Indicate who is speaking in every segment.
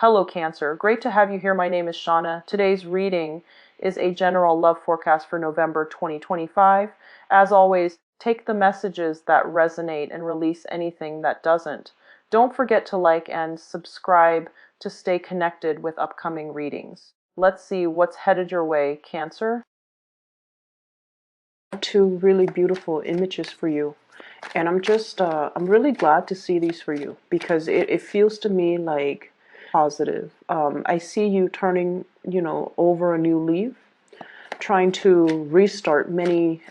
Speaker 1: Hello Cancer, great to have you here. My name is Shauna. Today's reading is a general love forecast for November 2025. As always, take the messages that resonate and release anything that doesn't. Don't forget to like and subscribe to stay connected with upcoming readings. Let's see what's headed your way, Cancer.
Speaker 2: Two really beautiful images for you, and I'm really glad to see these for you because it feels to me like positive. I see you turning over a new leaf, trying to restart many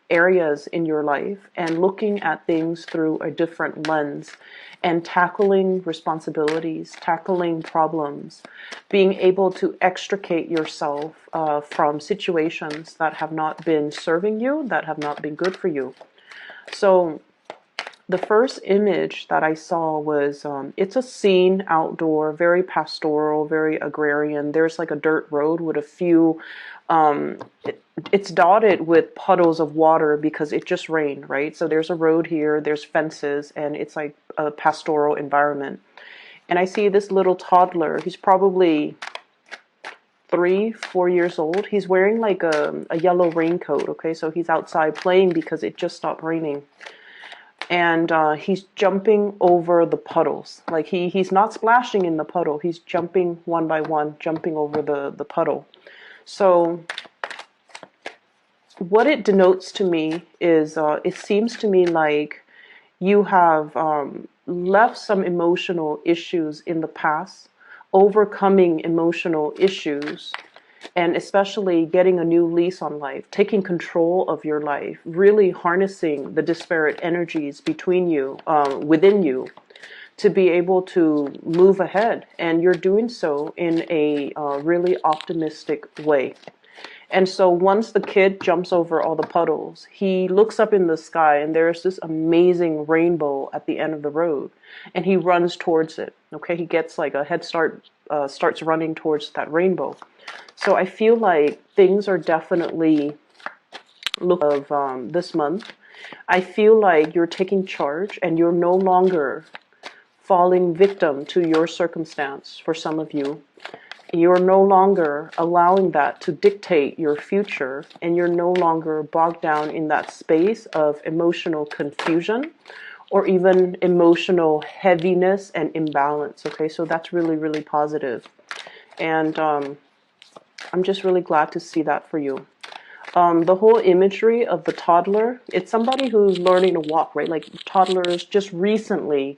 Speaker 2: areas in your life and looking at things through a different lens and tackling responsibilities, tackling problems, being able to extricate yourself from situations that have not been serving you, that have not been good for you. So the first image that I saw was, it's a scene outdoor, very pastoral, very agrarian. There's like a dirt road with a few, it's dotted with puddles of water because it just rained, right? So there's a road here, there's fences, and it's like a pastoral environment. And I see this little toddler, he's probably 3-4 years old. He's wearing like a yellow raincoat, okay? So he's outside playing because it just stopped raining. And he's jumping over the puddles. Like he's not splashing in the puddle. He's jumping one by one, jumping over the puddle. So what it denotes to me is, it seems to me like you have left some emotional issues in the past, overcoming emotional issues, and especially getting a new lease on life, taking control of your life, really harnessing the disparate energies between you, within you, to be able to move ahead. And you're doing so in a really optimistic way. And so once the kid jumps over all the puddles, he looks up in the sky and there's this amazing rainbow at the end of the road. And he runs towards it. Okay, he gets like a head start, starts running towards that rainbow. So I feel like things are definitely this month. I feel like you're taking charge and you're no longer falling victim to your circumstance. For some of you, you're no longer allowing that to dictate your future, and you're no longer bogged down in that space of emotional confusion or even emotional heaviness and imbalance. Okay, so that's really, really positive. And I'm just really glad to see that for you. The whole imagery of the toddler, it's somebody who's learning to walk, right? Like toddlers just recently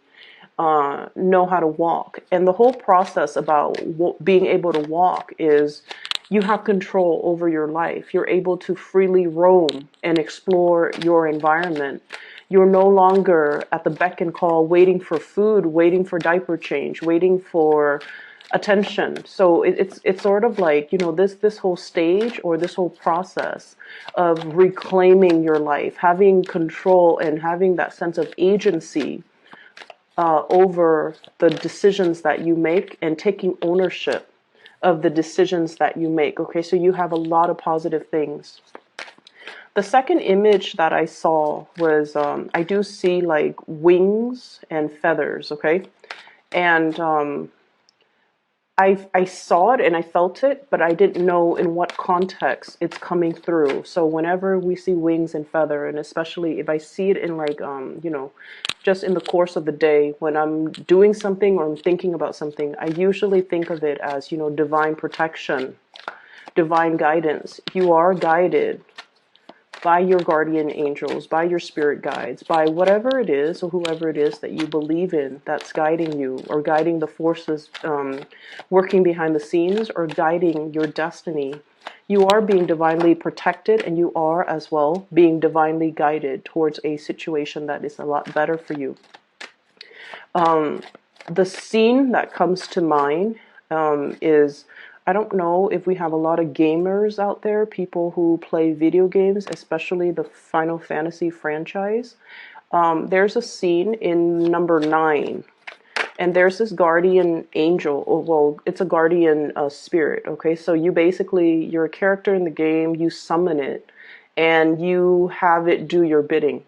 Speaker 2: know how to walk. And the whole process about being able to walk is you have control over your life. You're able to freely roam and explore your environment. You're no longer at the beck and call, waiting for food, waiting for diaper change, waiting for attention. So it's sort of like, this whole stage or this whole process of reclaiming your life, having control and having that sense of agency over the decisions that you make and taking ownership of the decisions that you make. Okay, so you have a lot of positive things. The second image that I saw was, I do see like wings and feathers, okay? And I saw it and I felt it, but I didn't know in what context it's coming through. So whenever we see wings and feather, and especially if I see it in like, just in the course of the day, when I'm doing something or I'm thinking about something, I usually think of it as, divine protection, divine guidance. You are guided by your guardian angels, by your spirit guides, by whatever it is or whoever it is that you believe in that's guiding you, or guiding the forces working behind the scenes, or guiding your destiny. You are being divinely protected, and you are as well being divinely guided towards a situation that is a lot better for you. The scene that comes to mind is, I don't know if we have a lot of gamers out there, people who play video games, especially the Final Fantasy franchise. There's a scene in number 9, and there's this guardian angel, or well, it's a guardian spirit, okay? So you're a character in the game, you summon it, and you have it do your bidding.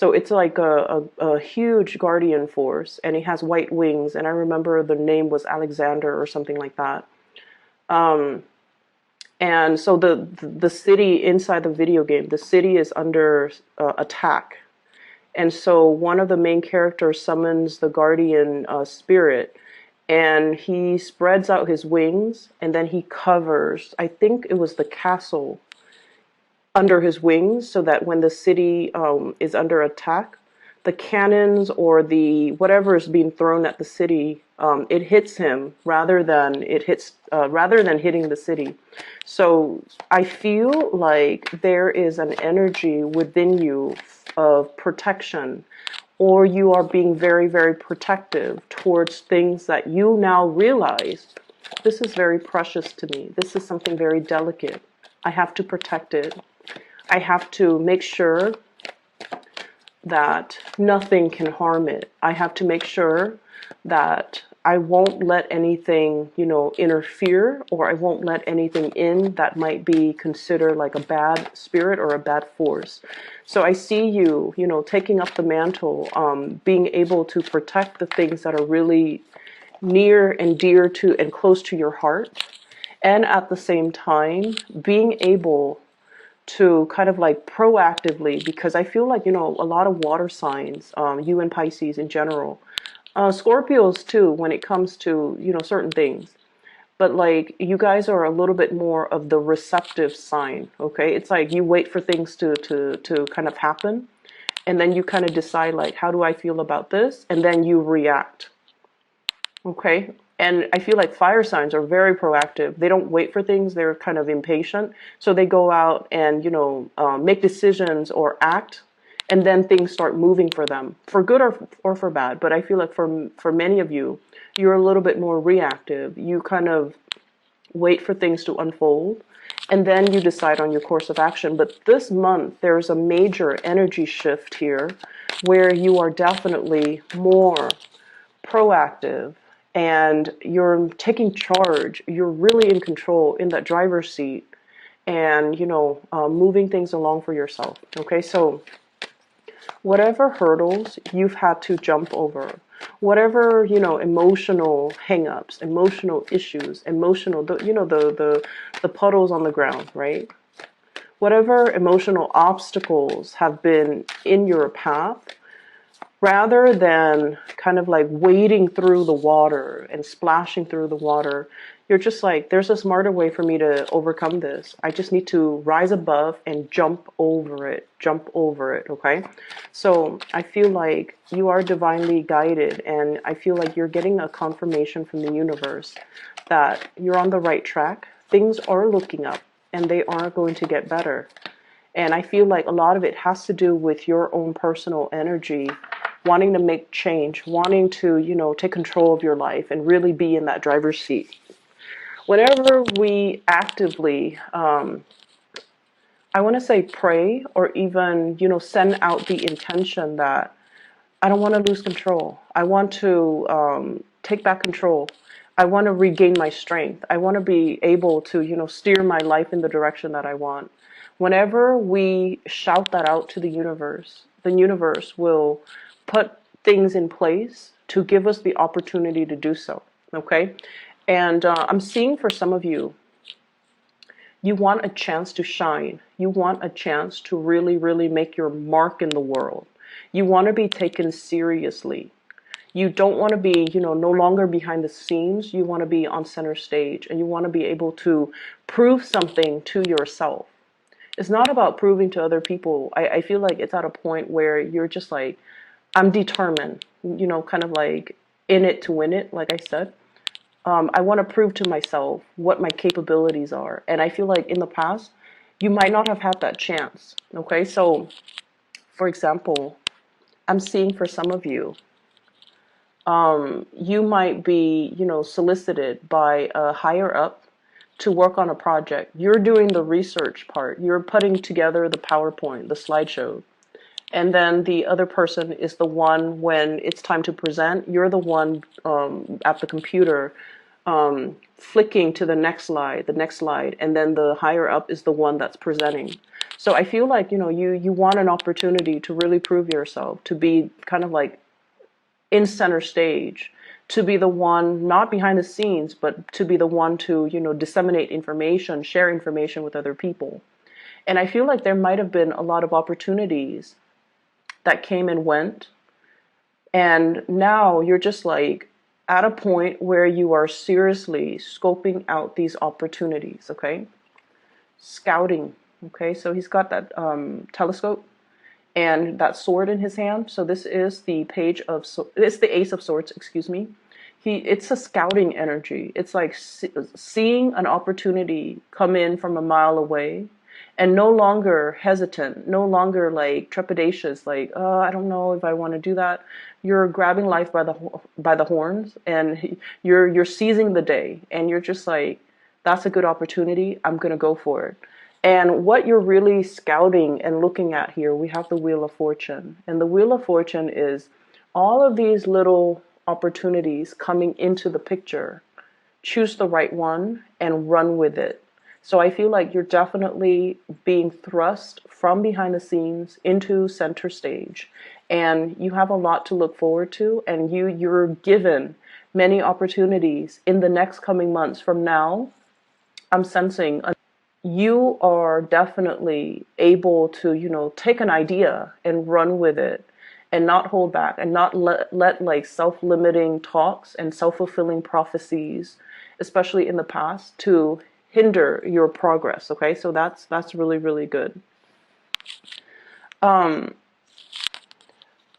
Speaker 2: So it's like a huge guardian force, and he has white wings. And I remember the name was Alexander or something like that. And so the city inside the video game, the city is under attack. And so one of the main characters summons the guardian spirit, and he spreads out his wings, and then he covers, I think it was the castle, under his wings, so that when the city is under attack, the cannons or the whatever is being thrown at the city, it hits him rather than hitting the city. So I feel like there is an energy within you of protection, or you are being very, very protective towards things that you now realize, this is very precious to me. This is something very delicate. I have to protect it. I have to make sure that nothing can harm it. I have to make sure that I won't let anything, interfere, or I won't let anything in that might be considered like a bad spirit or a bad force. So I see you, taking up the mantle, being able to protect the things that are really near and dear to and close to your heart. And at the same time, being able to kind of like proactively, because I feel like, a lot of water signs, you and Pisces in general, Scorpios too, when it comes to, certain things. But like you guys are a little bit more of the receptive sign, okay? It's like you wait for things to kind of happen, and then you kind of decide like, how do I feel about this? And then you react, okay? And I feel like fire signs are very proactive. They don't wait for things. They're kind of impatient. So they go out and, make decisions or act, and then things start moving for them, for good or for bad. But I feel like for many of you, you're a little bit more reactive. You kind of wait for things to unfold, and then you decide on your course of action. But this month, there's a major energy shift here where you are definitely more proactive, and you're taking charge. You're really in control, in that driver's seat, and moving things along for yourself. Okay, so whatever hurdles you've had to jump over, whatever emotional hangups, emotional issues, emotional the puddles on the ground, right? Whatever emotional obstacles have been in your path, rather than kind of like wading through the water and splashing through the water, you're just like, there's a smarter way for me to overcome this. I just need to rise above and jump over it, okay? So I feel like you are divinely guided, and I feel like you're getting a confirmation from the universe that you're on the right track. Things are looking up, and they are going to get better. And I feel like a lot of it has to do with your own personal energy, wanting to make change, wanting to, take control of your life and really be in that driver's seat. Whenever we actively, I want to say pray, or even, send out the intention that I don't want to lose control. I want to take back control. I want to regain my strength. I want to be able to, steer my life in the direction that I want. Whenever we shout that out to the universe will put things in place to give us the opportunity to do so, okay? And I'm seeing for some of you, you want a chance to shine. You want a chance to really, really make your mark in the world. You want to be taken seriously. You don't want to be, no longer behind the scenes. You want to be on center stage, and you want to be able to prove something to yourself. It's not about proving to other people. I feel like it's at a point where you're just like, I'm determined, kind of like in it to win it, like I said. I want to prove to myself what my capabilities are. And I feel like in the past, you might not have had that chance. Okay, so for example, I'm seeing for some of you, you might be, solicited by a higher up to work on a project. You're doing the research part. You're putting together the PowerPoint, the slideshow. And then the other person is the one, when it's time to present, you're the one at the computer flicking to the next slide, and then the higher up is the one that's presenting. So I feel like, you want an opportunity to really prove yourself, to be kind of like in center stage, to be the one, not behind the scenes, but to be the one to, disseminate information, share information with other people. And I feel like there might have been a lot of opportunities that came and went. And now you're just like at a point where you are seriously scoping out these opportunities, okay? Scouting, okay? So he's got that telescope and that sword in his hand. So this is the it's the Ace of Swords, excuse me. It's a scouting energy. It's like seeing an opportunity come in from a mile away, and no longer hesitant, no longer like trepidatious, like, oh, I don't know if I want to do that. You're grabbing life by the horns, and you're seizing the day, and you're just like, that's a good opportunity. I'm gonna go for it. And what you're really scouting and looking at here, we have the Wheel of Fortune. And the Wheel of Fortune is all of these little opportunities coming into the picture. Choose the right one and run with it. So I feel like you're definitely being thrust from behind the scenes into center stage. And you have a lot to look forward to. And you're given many opportunities in the next coming months. From now, I'm sensing you are definitely able to, take an idea and run with it and not hold back and not let like self-limiting talks and self-fulfilling prophecies, especially in the past, to hinder your progress. Okay, so that's really, really good.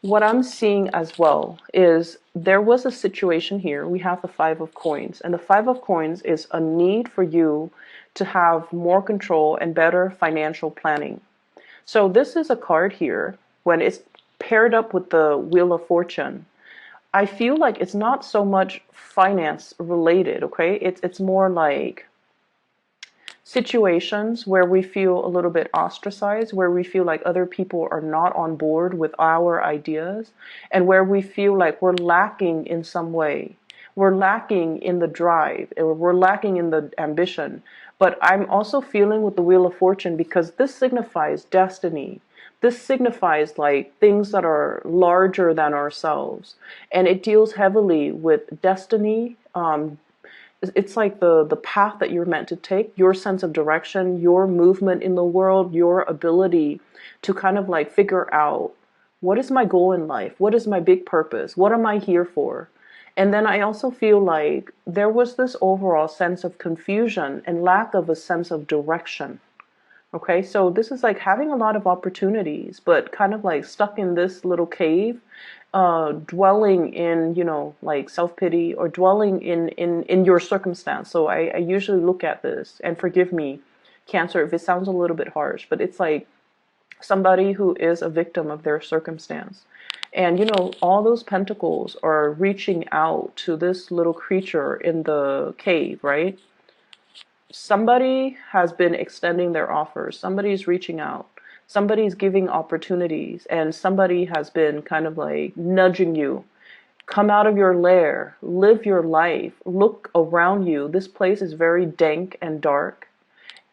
Speaker 2: What I'm seeing as well is there was a situation here. We have the Five of Coins, and the Five of Coins is a need for you to have more control and better financial planning. So this is a card here. When it's paired up with the Wheel of Fortune, I feel like it's not so much finance related, okay? It's more like situations where we feel a little bit ostracized, where we feel like other people are not on board with our ideas, and where we feel like we're lacking in some way. We're lacking in the drive, or we're lacking in the ambition. But I'm also feeling with the Wheel of Fortune, because this signifies destiny. This signifies like things that are larger than ourselves. And it deals heavily with destiny. It's like the path that you're meant to take, your sense of direction, your movement in the world, your ability to kind of like figure out, what is my goal in life? What is my big purpose? What am I here for? And then I also feel like there was this overall sense of confusion and lack of a sense of direction. Okay, so this is like having a lot of opportunities, but kind of like stuck in this little cave, dwelling in, like self-pity, or dwelling in your circumstance. So I usually look at this, and forgive me, Cancer, if it sounds a little bit harsh, but it's like somebody who is a victim of their circumstance. And, all those pentacles are reaching out to this little creature in the cave, right? Somebody has been extending their offers. Somebody's reaching out. Somebody's giving opportunities. And somebody has been kind of like nudging you. Come out of your lair. Live your life. Look around you. This place is very dank and dark.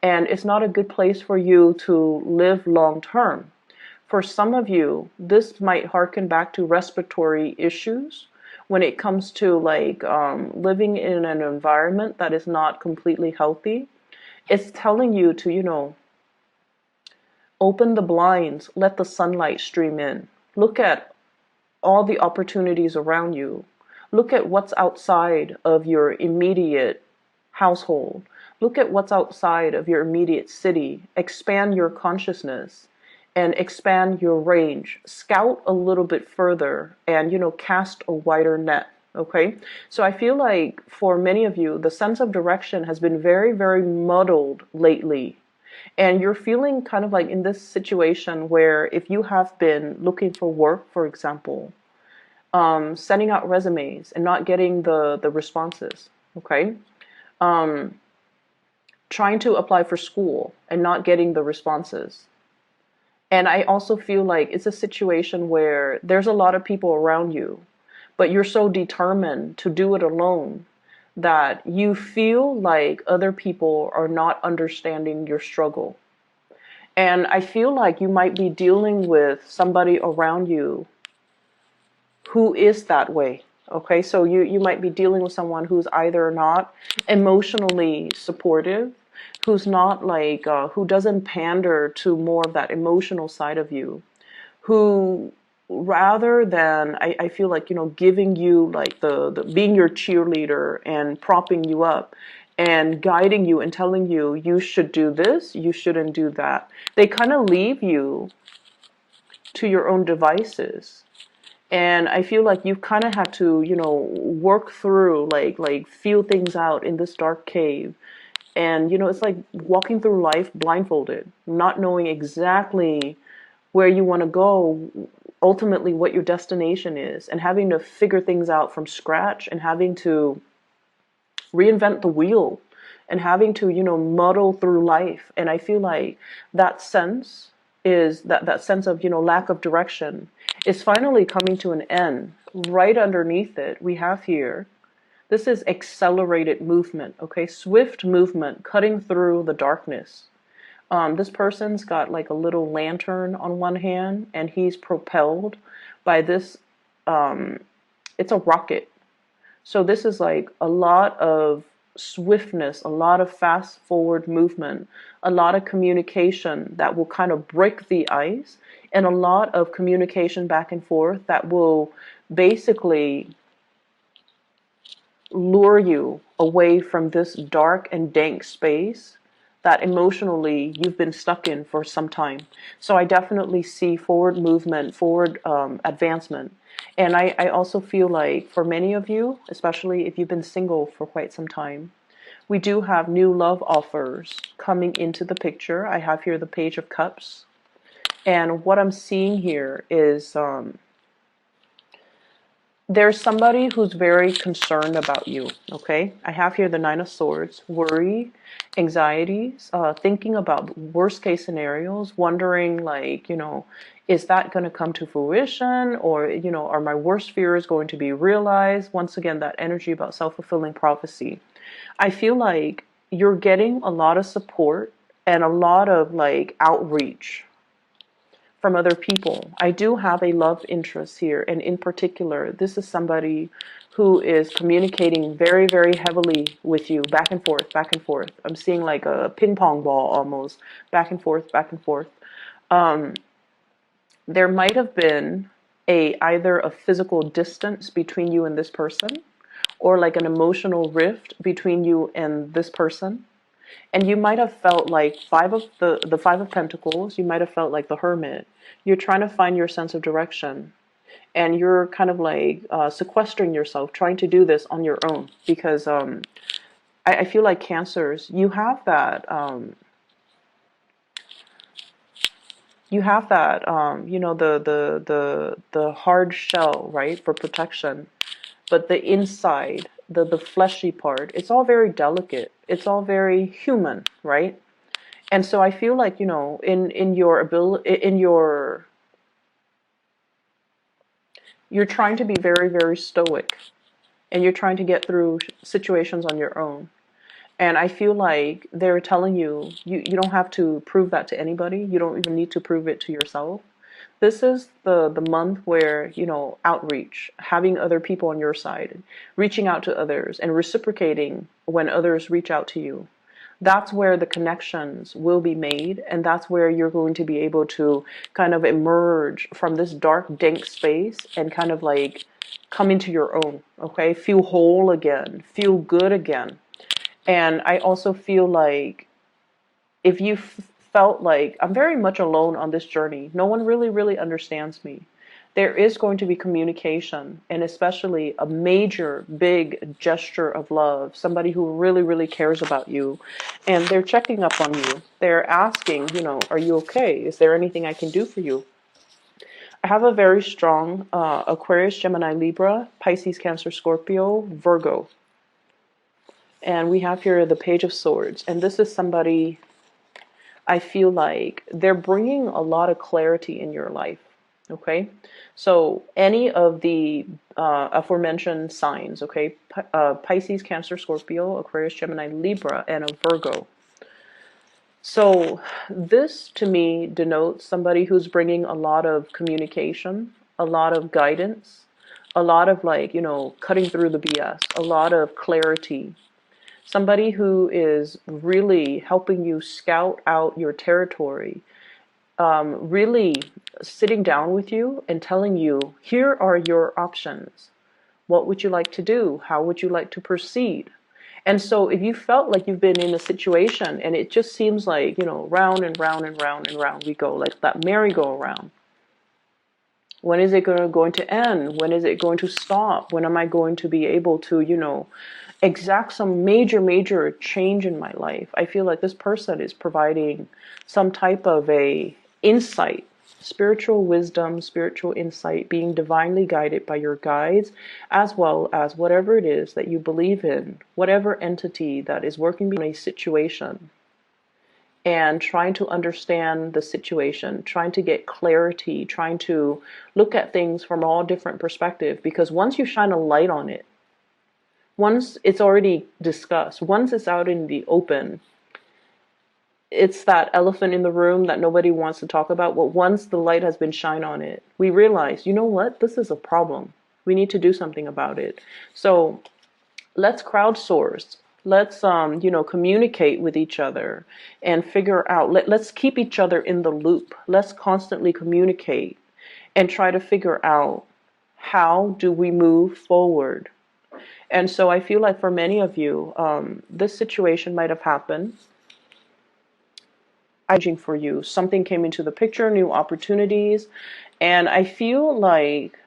Speaker 2: And it's not a good place for you to live long term. For some of you, this might harken back to respiratory issues when it comes to like living in an environment that is not completely healthy. It's telling you to, open the blinds, let the sunlight stream in. Look at all the opportunities around you. Look at what's outside of your immediate household. Look at what's outside of your immediate city. Expand your consciousness and expand your range. Scout a little bit further and, cast a wider net. Okay? So I feel like for many of you, the sense of direction has been very, very muddled lately. And you're feeling kind of like in this situation where if you have been looking for work, for example, sending out resumes and not getting the responses, okay? Trying to apply for school and not getting the responses. And I also feel like it's a situation where there's a lot of people around you, but you're so determined to do it alone that you feel like other people are not understanding your struggle. And I feel like you might be dealing with somebody around you who is that way. Okay, so you might be dealing with someone who's either not emotionally supportive, who's not like, who doesn't pander to more of that emotional side of you, who rather than, I feel like, giving you like the being your cheerleader and propping you up and guiding you and telling you, you should do this, you shouldn't do that. They kind of leave you to your own devices. And I feel like you've kind of had to, work through, like feel things out in this dark cave. And, it's like walking through life blindfolded, not knowing exactly where you want to go, ultimately what your destination is, and having to figure things out from scratch and having to reinvent the wheel and having to, muddle through life. And I feel like that sense is that sense of, lack of direction is finally coming to an end. Right underneath it, we have here, this is accelerated movement, okay? Swift movement, cutting through the darkness. This person's got like a little lantern on one hand, and he's propelled by this, it's a rocket. So this is like a lot of swiftness, a lot of fast forward movement, a lot of communication that will kind of break the ice, and a lot of communication back and forth that will basically lure you away from this dark and dank space that emotionally you've been stuck in for some time. So I definitely see forward movement, forward advancement. And I also feel like for many of you, especially if you've been single for quite some time, we do have new love offers coming into the picture. I have here the Page of Cups. And what I'm seeing here is there's somebody who's very concerned about you, okay? I have here the Nine of Swords, worry, anxieties, thinking about worst case scenarios, wondering like, is that going to come to fruition, or, are my worst fears going to be realized? Once again, that energy about self-fulfilling prophecy. I feel like you're getting a lot of support and a lot of like outreach from other people. I do have a love interest here, and in particular, this is somebody who is communicating very, very heavily with you, back and forth, back and forth. I'm seeing like a ping pong ball almost, back and forth, back and forth. There might have been either a physical distance between you and this person, or like an emotional rift between you and this person. And you might have felt like the Five of Pentacles, you might have felt like the Hermit. You're trying to find your sense of direction. And you're kind of like sequestering yourself, trying to do this on your own. Because I feel like Cancers, you have that, the hard shell, right, for protection. But the inside, the fleshy part, it's all very delicate. It's all very human, right? And so I feel like, in your ability, you're trying to be very, very stoic, and you're trying to get through situations on your own. And I feel like they're telling you, you don't have to prove that to anybody. You don't even need to prove it to yourself. This is the month where, outreach, having other people on your side, reaching out to others and reciprocating when others reach out to you. That's where the connections will be made, and that's where you're going to be able to kind of emerge from this dark, dank space and kind of like come into your own, okay? Feel whole again, feel good again. And I also feel like if you felt like I'm very much alone on this journey, no one really, really understands me, there is going to be communication, and especially a major, big gesture of love, somebody who really, really cares about you, and they're checking up on you. They're asking, are you okay? Is there anything I can do for you? I have a very strong Aquarius, Gemini, Libra, Pisces, Cancer, Scorpio, Virgo. And we have here the Page of Swords. And this is somebody, I feel like they're bringing a lot of clarity in your life. Okay, so any of the aforementioned signs, okay, Pisces, Cancer, Scorpio, Aquarius, Gemini, Libra, and a Virgo. So this to me denotes somebody who's bringing a lot of communication, a lot of guidance, a lot of like, cutting through the BS, a lot of clarity. Somebody who is really helping you scout out your territory, really sitting down with you and telling you, here are your options. What would you like to do? How would you like to proceed? And so if you felt like you've been in a situation and it just seems like, round and round and round and round we go, like that merry-go-round. When is it going to end? When is it going to stop? When am I going to be able to, exact some major change in my life? I feel like this person is providing some type of a insight, spiritual wisdom, spiritual insight, being divinely guided by your guides, as well as whatever it is that you believe in, whatever entity that is working in a situation, and trying to understand the situation, trying to get clarity, trying to look at things from all different perspectives. Because once you shine a light on it, once it's already discussed, once it's out in the open, it's that elephant in the room that nobody wants to talk about. But once the light has been shined on it, we realize, you know what, this is a problem. We need to do something about it. So let's crowdsource. Let's communicate with each other and figure out. Let's keep each other in the loop. Let's constantly communicate and try to figure out, how do we move forward. And so I feel like for many of you, this situation might have happened. For you, something came into the picture, new opportunities, and I feel like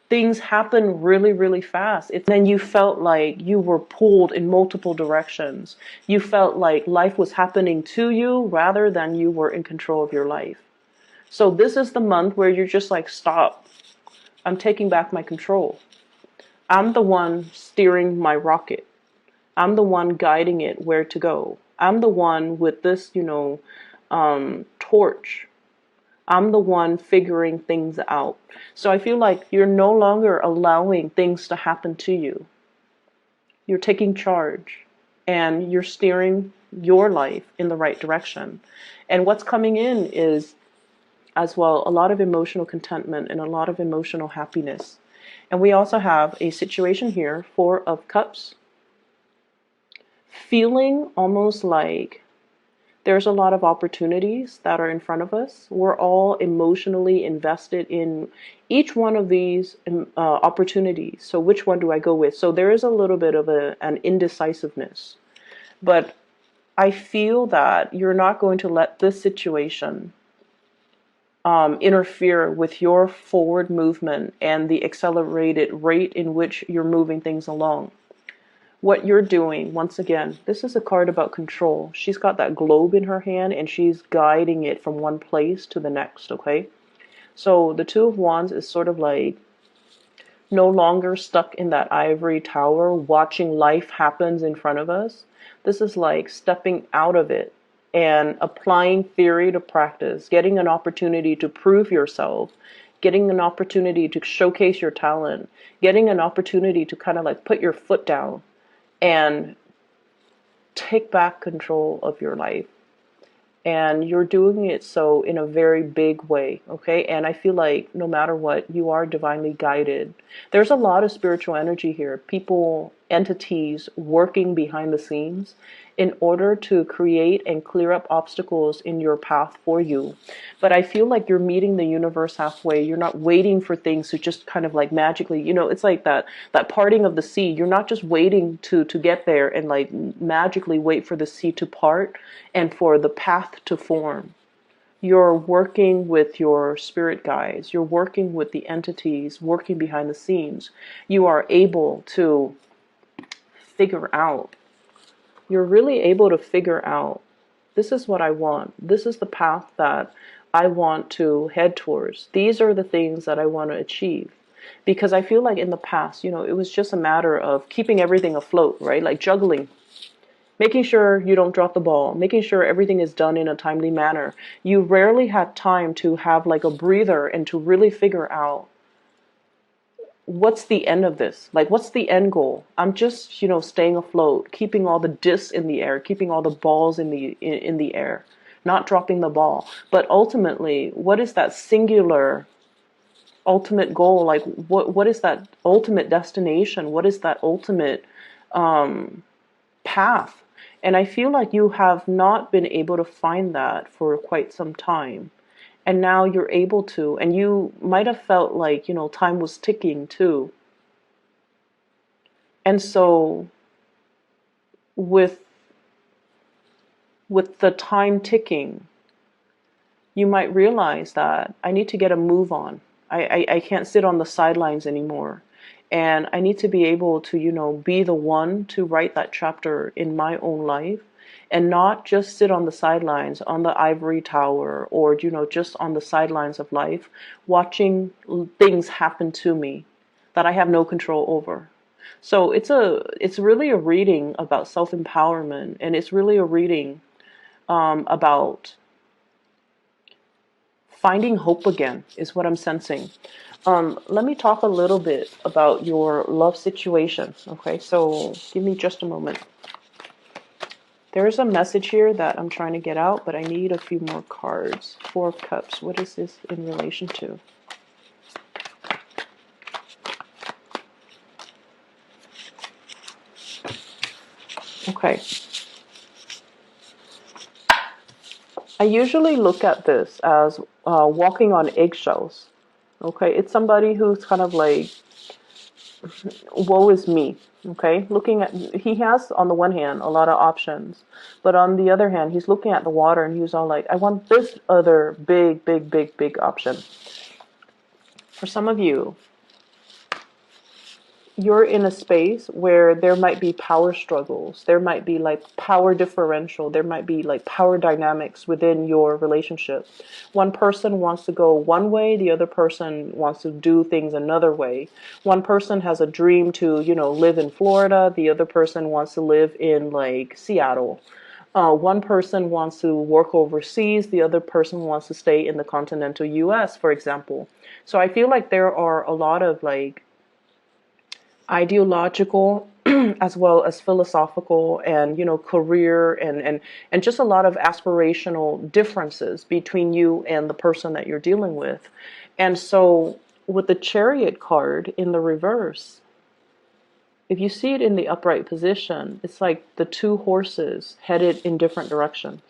Speaker 2: things happen really fast. Then you felt like you were pulled in multiple directions. You felt like life was happening to you rather than you were in control of your life. So this is the month where you're just like, stop. I'm taking back my control. I'm the one steering my rocket. I'm the one guiding it where to go. I'm the one with this, torch. I'm the one figuring things out. So I feel like you're no longer allowing things to happen to you. You're taking charge and you're steering your life in the right direction. And what's coming in is, as well, a lot of emotional contentment and a lot of emotional happiness. And we also have a situation here, 4 of Cups, feeling almost like there's a lot of opportunities that are in front of us. We're all emotionally invested in each one of these opportunities. So which one do I go with? So there is a little bit of an indecisiveness. But I feel that you're not going to let this situation interfere with your forward movement and the accelerated rate in which you're moving things along. What you're doing, once again, this is a card about control. She's got that globe in her hand and she's guiding it from one place to the next, okay? So the 2 of Wands is sort of like no longer stuck in that ivory tower watching life happens in front of us. This is like stepping out of it and applying theory to practice, getting an opportunity to prove yourself, getting an opportunity to showcase your talent, getting an opportunity to kind of like put your foot down and take back control of your life. And you're doing it so in a very big way, okay? And I feel like no matter what, you are divinely guided. There's a lot of spiritual energy here. People, entities working behind the scenes in order to create and clear up obstacles in your path for you. But I feel like you're meeting the universe halfway. You're not waiting for things to just kind of like magically, it's like that parting of the sea. You're not just waiting to get there and like magically wait for the sea to part and for the path to form. You're working with your spirit guides. You're working with the entities working behind the scenes. You are able to figure out. You're really able to figure out, this is what I want. This is the path that I want to head towards. These are the things that I want to achieve. Because I feel like in the past, it was just a matter of keeping everything afloat, right? Like juggling. Making sure you don't drop the ball, making sure everything is done in a timely manner. You rarely had time to have like a breather and to really figure out, what's the end of this? Like, what's the end goal? I'm just, staying afloat, keeping all the discs in the air, keeping all the balls in the air. not dropping the ball. But ultimately, what is that singular ultimate goal? Like, what is that ultimate destination? What is that ultimate path? And I feel like you have not been able to find that for quite some time. And now you're able to, and you might have felt like, time was ticking too. And so with the time ticking, you might realize that I need to get a move on. I can't sit on the sidelines anymore. And I need to be able to, be the one to write that chapter in my own life and not just sit on the sidelines, on the ivory tower, or, just on the sidelines of life, watching things happen to me that I have no control over. So it's really a reading about self-empowerment, and it's really a reading about finding hope again, is what I'm sensing. Let me talk a little bit about your love situation. Okay, so give me just a moment. There's a message here that I'm trying to get out, but I need a few more cards. Four of Cups. What is this in relation to? Okay. I usually look at this as walking on eggshells. Okay, it's somebody who's kind of like, woe is me. Okay, looking at, he has on the one hand a lot of options, but on the other hand, he's looking at the water and he's all like, I want this other big, big, big, big option. For some of you, you're in a space where there might be power struggles. There might be like power differential. There might be like power dynamics within your relationship. One person wants to go one way. The other person wants to do things another way. One person has a dream to, live in Florida. The other person wants to live in like Seattle. One person wants to work overseas. The other person wants to stay in the continental US, for example. So I feel like there are a lot of like ideological as well as philosophical and career and just a lot of aspirational differences between you and the person that you're dealing with. And so with the Chariot card in the reverse, if you see it in the upright position, it's like the two horses headed in different directions.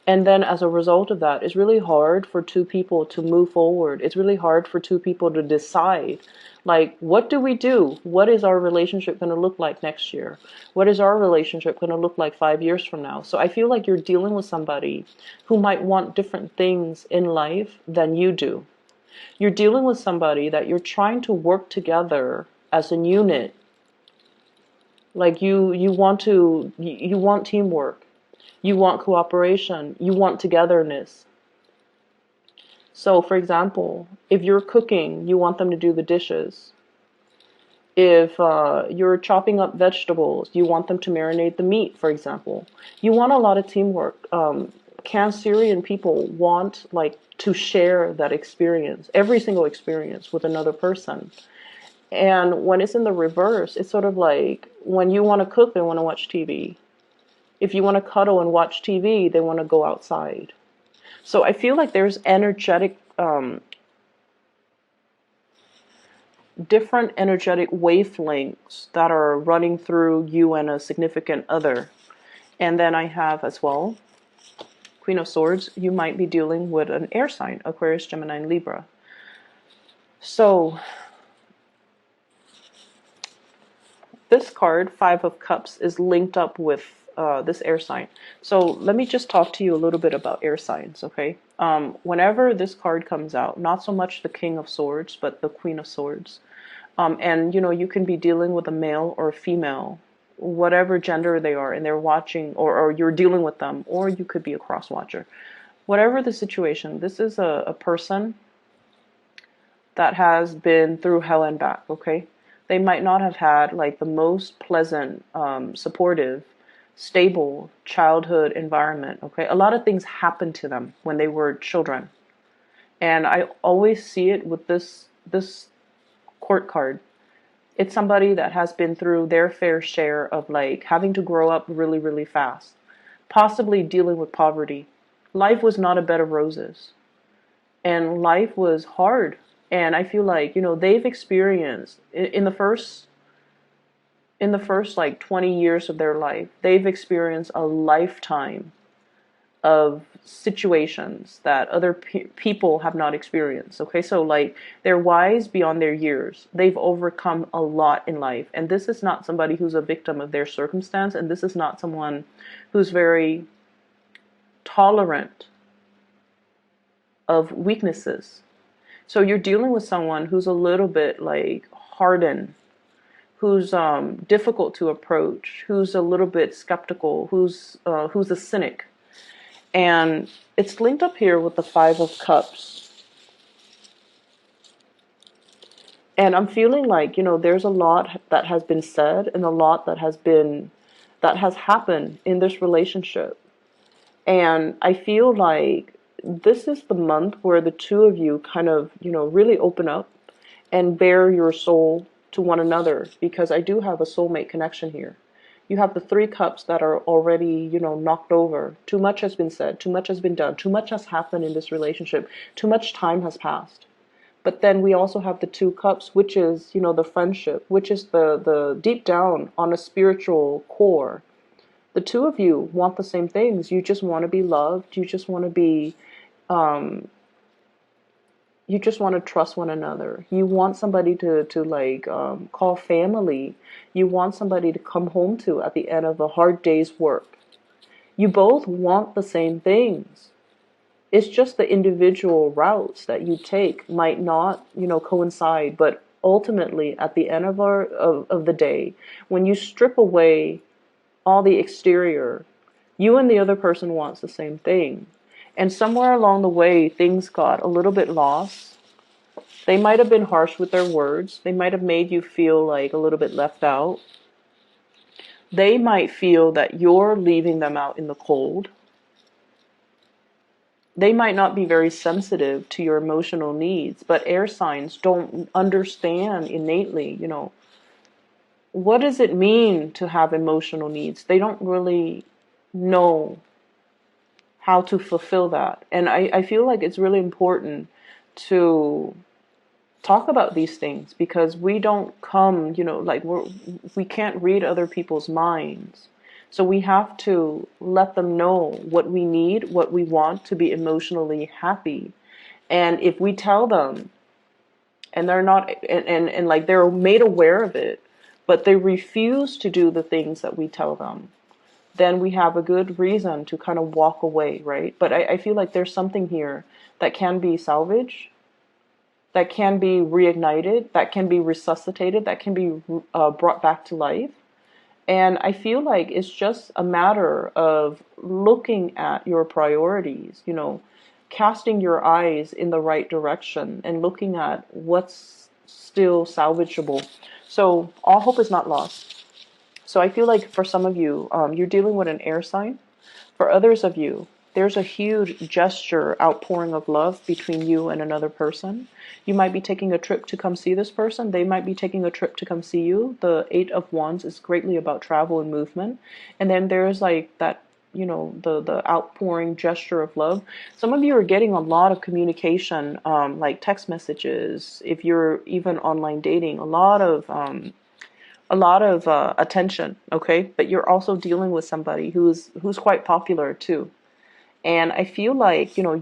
Speaker 2: And then as a result of that, it's really hard for two people to move forward. It's really hard for two people to decide, like, what do we do? What is our relationship going to look like next year? What is our relationship going to look like 5 years from now? So I feel like you're dealing with somebody who might want different things in life than you do. You're dealing with somebody that you're trying to work together as a unit. Like you want teamwork. You want cooperation. You want togetherness. So, for example, if you're cooking, you want them to do the dishes. If you're chopping up vegetables, you want them to marinate the meat, for example. You want a lot of teamwork. Cancerian people want like to share that experience, every single experience with another person. And when it's in the reverse, it's sort of like when you want to cook, they want to watch TV. If you want to cuddle and watch TV, they want to go outside. So I feel like there's different energetic wavelengths that are running through you and a significant other. And then I have as well, Queen of Swords, you might be dealing with an air sign, Aquarius, Gemini, and Libra. So this card, Five of Cups, is linked up with this air sign. So let me just talk to you a little bit about air signs, okay? Whenever this card comes out, not so much the King of Swords, but the Queen of Swords. And, you can be dealing with a male or a female, whatever gender they are, and they're watching, or you're dealing with them, or you could be a cross-watcher. Whatever the situation, this is a person that has been through hell and back, okay? They might not have had like the most pleasant, supportive, stable childhood environment, okay? A lot of things happened to them when they were children. And I always see it with this court card. It's somebody that has been through their fair share of like having to grow up really, really fast, possibly dealing with poverty. life was not a bed of roses, and life was hard. And I feel like, they've experienced in the first like 20 years of their life, they've experienced a lifetime of situations that other people have not experienced. Okay, so like they're wise beyond their years. They've overcome a lot in life, and this is not somebody who's a victim of their circumstance, and this is not someone who's very tolerant of weaknesses. So you're dealing with someone who's a little bit like hardened, who's difficult to approach, who's a little bit skeptical, who's a cynic. And it's linked up here with the Five of Cups. And I'm feeling like, there's a lot that has been said and a lot that has happened in this relationship. And I feel like this is the month where the two of you kind of, really open up and bare your soul to one another, because I do have a soulmate connection here. You have the Three Cups that are already, knocked over. Too much has been said. Too much has been done. Too much has happened in this relationship. Too much time has passed. But then we also have the Two Cups, which is, the friendship, which is the deep down on a spiritual core. The two of you want the same things. You just want to be loved. You just want to be, you just want to trust one another. You want somebody to call family. You want somebody to come home to at the end of a hard day's work. You both want the same things. It's just the individual routes that you take might not, coincide. But ultimately, at the end of the day, when you strip away all the exterior, you and the other person wants the same thing. And somewhere along the way, things got a little bit lost. They might have been harsh with their words. They might have made you feel like a little bit left out. They might feel that you're leaving them out in the cold. They might not be very sensitive to your emotional needs, but air signs don't understand innately, what does it mean to have emotional needs? They don't really know how to fulfill that. And I feel like it's really important to talk about these things, because we don't come, we can't read other people's minds. So we have to let them know what we need, what we want to be emotionally happy. And if we tell them and they're not, and like they're made aware of it, but they refuse to do the things that we tell them, then we have a good reason to kind of walk away, right? But I feel like there's something here that can be salvaged, that can be reignited, that can be resuscitated, that can be brought back to life. And I feel like it's just a matter of looking at your priorities, casting your eyes in the right direction and looking at what's still salvageable. So all hope is not lost. So I feel like for some of you, you're dealing with an air sign. For others of you, there's a huge gesture, outpouring of love between you and another person. You might be taking a trip to come see this person. They might be taking a trip to come see you. The Eight of Wands is greatly about travel and movement. And then there's like that, the outpouring gesture of love. Some of you are getting a lot of communication, like text messages. If you're even online dating, a lot of attention, okay? But you're also dealing with somebody who's quite popular too. And I feel like, you're